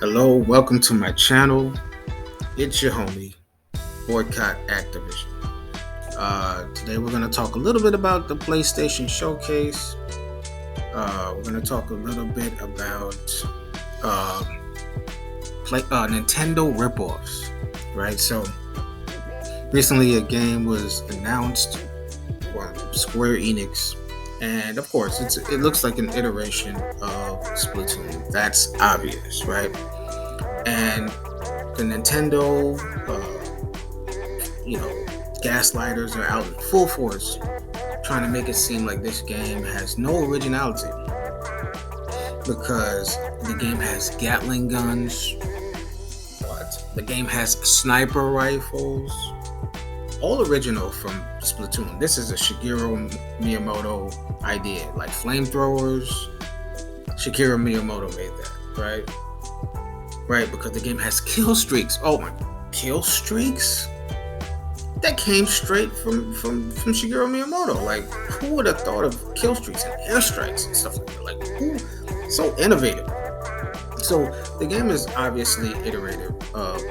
Hello, welcome to my channel. It's your homie, Boycott Activision. Today we're going to talk a little bit about the PlayStation Showcase. We're going to talk a little bit about uh, Nintendo RipOffs, right? So recently a game was announced from Square Enix, and of course it looks like an iteration of Splatoon. That's obvious, right? And the Nintendo, gaslighters are out in full force trying to make it seem like this game has no originality because the game has Gatling guns, the game has sniper rifles, all original from Splatoon. This is a Shigeru Miyamoto idea, like flamethrowers. Shigeru Miyamoto made that, right? Right, because the game has kill streaks. Oh my, kill streaks? That came straight from Shigeru Miyamoto. Like, who would have thought of kill streaks and airstrikes and stuff like that? Like, who? So innovative. So the game is obviously iterative of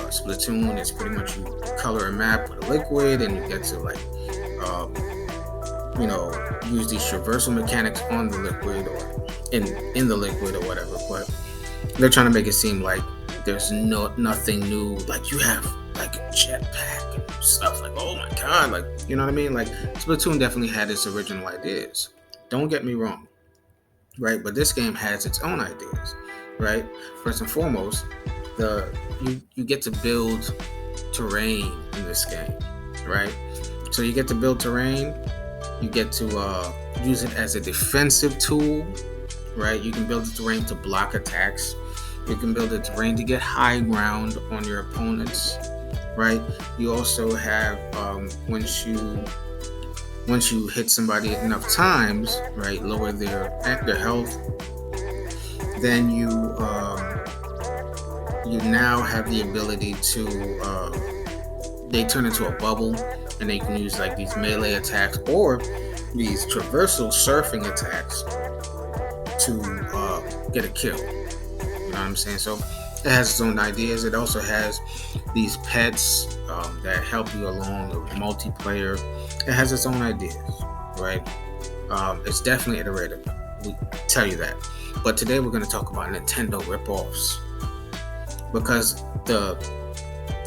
Splatoon. It's pretty much you color a map with a liquid, and you get to use these traversal mechanics on the liquid or in the liquid or whatever. But they're trying to make it seem like there's nothing new. Like, you have like a jetpack and stuff. Like, oh my god, like, you know what I mean? Like, Splatoon definitely had its original ideas. Don't get me wrong, right? But this game has its own ideas, right? First and foremost, you get to build terrain in this game, right? So you get to build terrain. You get to use it as a defensive tool, right? You can build the terrain to block attacks. You can build the terrain to get high ground on your opponents, right? You also have once you hit somebody enough times, right, lower their health, then you now have the ability to they turn into a bubble, and they can use like these melee attacks or these traversal surfing attacks to get a kill. You know what I'm saying? So it has its own ideas. It also has these pets that help you along with multiplayer. It has its own ideas, right? It's definitely iterative. We tell you that. But today we're going to talk about Nintendo ripoffs, because the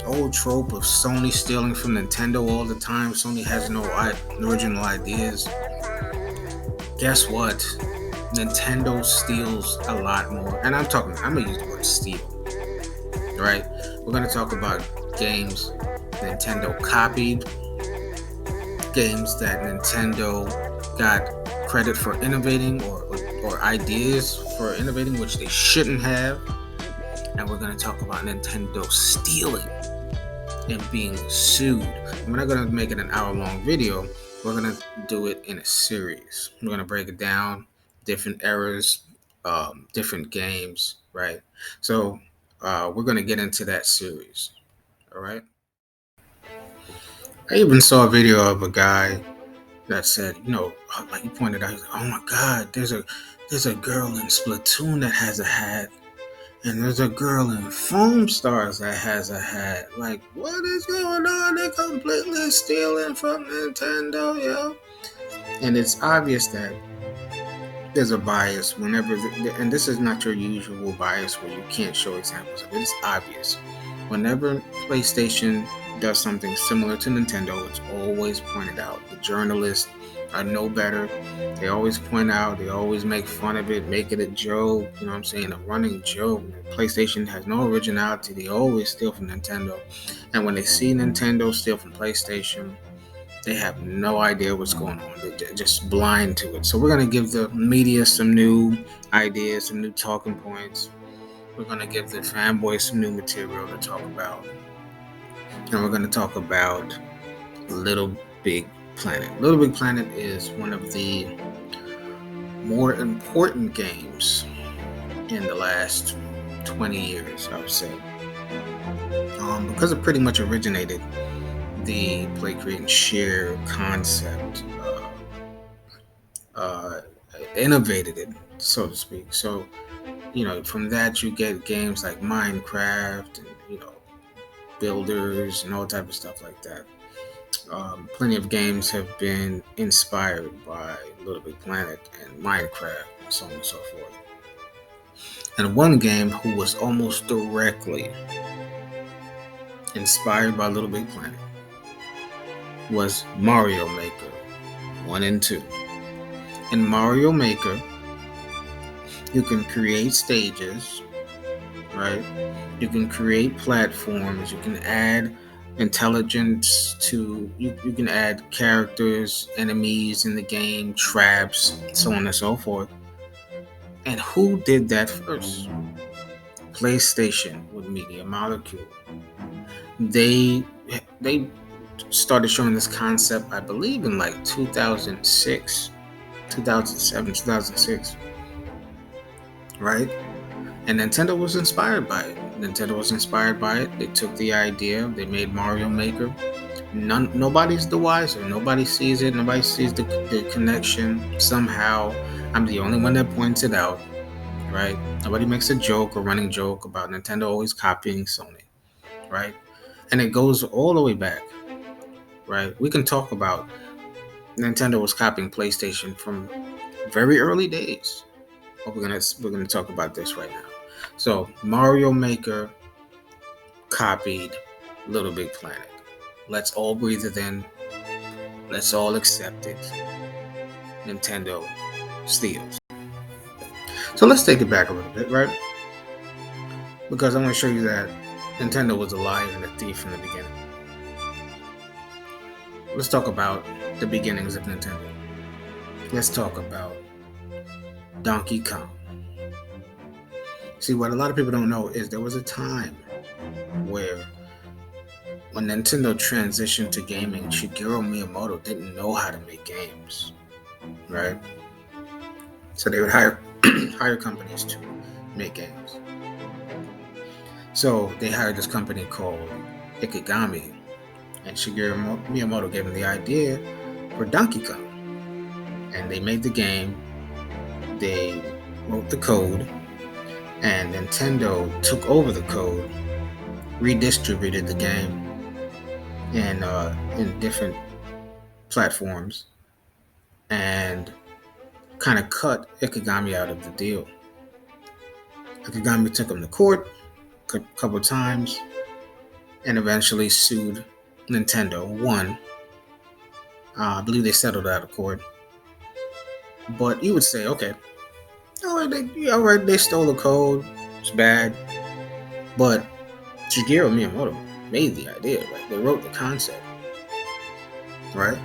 old trope of Sony stealing from Nintendo all the time. Sony has no original ideas. Guess what? Nintendo steals a lot more. And I'm gonna use the word steal. Right? We're gonna talk about games Nintendo copied, games that Nintendo got credit for innovating or ideas for innovating, which they shouldn't have. And we're gonna talk about Nintendo stealing and being sued. We're not going to make it an hour-long video. We're going to do it in a series. We're going to break it down, different eras, different games, right? So we're going to get into that series, all right? I even saw a video of a guy that said, like he pointed out, he's like, oh my God, there's a girl in Splatoon that has a hat. And there's a girl in Foam Stars that has a hat. Like, what is going on? They're completely stealing from Nintendo, yo. And it's obvious that there's a bias whenever, and this is not your usual bias where you can't show examples of it. It's obvious. Whenever PlayStation does something similar to Nintendo, it's always pointed out. The journalists are no better. They always point out, they always make fun of it, make it a joke, you know what I'm saying, a running joke. PlayStation has no originality. They always steal from Nintendo. And when they see Nintendo steal from PlayStation, they have no idea what's going on. They're just blind to it. So we're going to give the media some new ideas, some new talking points. We're going to give the fanboys some new material to talk about. And we're going to talk about Little Big Planet. Little Big Planet is one of the more important games in the last 20 years, I would say, because it pretty much originated the play, create, and share concept, innovated it, so to speak. So from that you get games like Minecraft and builders and all type of stuff like that. Plenty of games have been inspired by Little Big Planet and Minecraft and so on and so forth. And one game who was almost directly inspired by Little Big Planet was Mario Maker 1 and 2. In Mario Maker, you can create stages, right? You can create platforms, you can add intelligence you can add characters, enemies in the game, traps, so on and so forth. And who did that first? PlayStation with Media Molecule. They started showing this concept, I believe, in like 2006, 2007, 2006, right? And Nintendo was inspired by it. They took the idea, they made Mario Maker. Nobody's the wiser. Nobody sees it. Nobody sees the connection. Somehow, I'm the only one that points it out, right? Nobody makes a joke or running joke about Nintendo always copying Sony, right? And it goes all the way back, right? We can talk about Nintendo was copying PlayStation from very early days. But we're gonna talk about this right now. So Mario Maker copied Little Big Planet. Let's all breathe it in. Let's all accept it. Nintendo steals. So let's take it back a little bit, right? Because I'm going to show you that Nintendo was a liar and a thief from the beginning. Let's talk about the beginnings of Nintendo. Let's talk about Donkey Kong. See, what a lot of people don't know is there was a time where when Nintendo transitioned to gaming, Shigeru Miyamoto didn't know how to make games, right? So they would hire companies to make games. So they hired this company called Ikegami, and Shigeru Miyamoto gave them the idea for Donkey Kong. And they made the game, they wrote the code, and Nintendo took over the code, redistributed the game in different platforms, and kind of cut Ikegami out of the deal. Ikegami took him to court a couple times and eventually sued Nintendo, won. I believe they settled out of court. But you would say, okay, all right, they stole the code, it's bad. But Shigeru Miyamoto made the idea, right? They wrote the concept, right?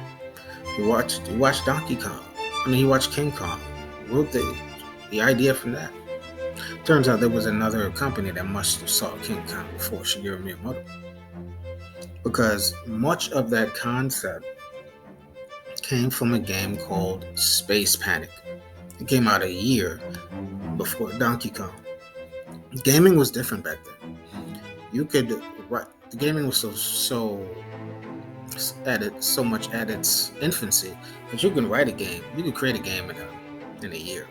He watched Donkey Kong. He watched King Kong. Wrote the idea from that. Turns out there was another company that must have saw King Kong before Shigeru Miyamoto, because much of that concept came from a game called Space Panic. It came out a year before Donkey Kong. Gaming was different back then. The gaming was so much at its infancy that you can write a game. You can create a game in a year,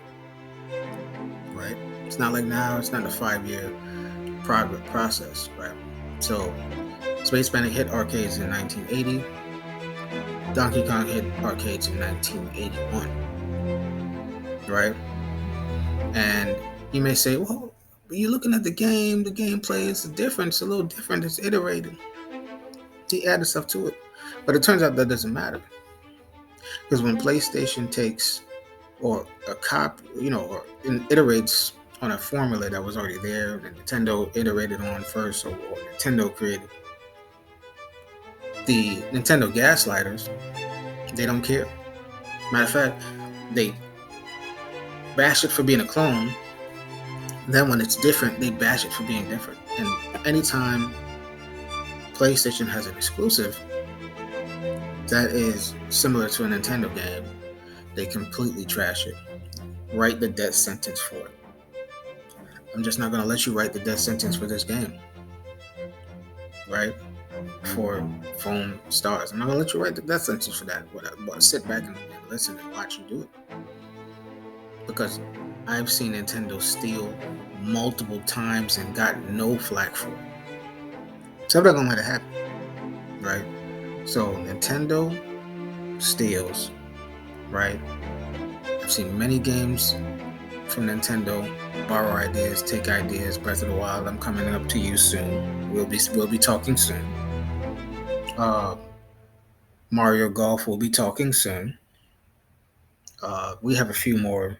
right? It's not like now. It's not a 5-year process, right? So Space Panic hit arcades in 1980. Donkey Kong hit arcades in 1981, right? And you may say, well, you're looking at the gameplay is different. It's a little different. It's iterated. He added stuff to it. But it turns out that doesn't matter. Because when PlayStation takes or iterates on a formula that was already there, and Nintendo iterated on first, or Nintendo created, the Nintendo gaslighters, they don't care. Matter of fact, they bash it for being a clone. Then when it's different, they bash it for being different. And anytime PlayStation has an exclusive that is similar to a Nintendo game, they completely trash it. Write the death sentence for it. I'm just not going to let you write the death sentence for this game, right? For Foam Stars. I'm not going to let you write the death sentence for that. But sit back and listen and watch you do it. Because I've seen Nintendo steal multiple times and got no flack for it. So I'm not gonna let it happen, right? So Nintendo steals, right? I've seen many games from Nintendo borrow ideas, take ideas. Breath of the Wild, I'm coming up to you soon. We'll be talking soon. Uh, Mario Golf, we'll be talking soon. We have a few more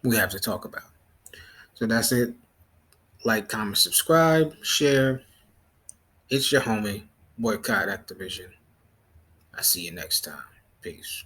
we have to talk about. So that's it. Like, comment, subscribe, share. It's your homie, Boycott Activision. I see you next time. Peace.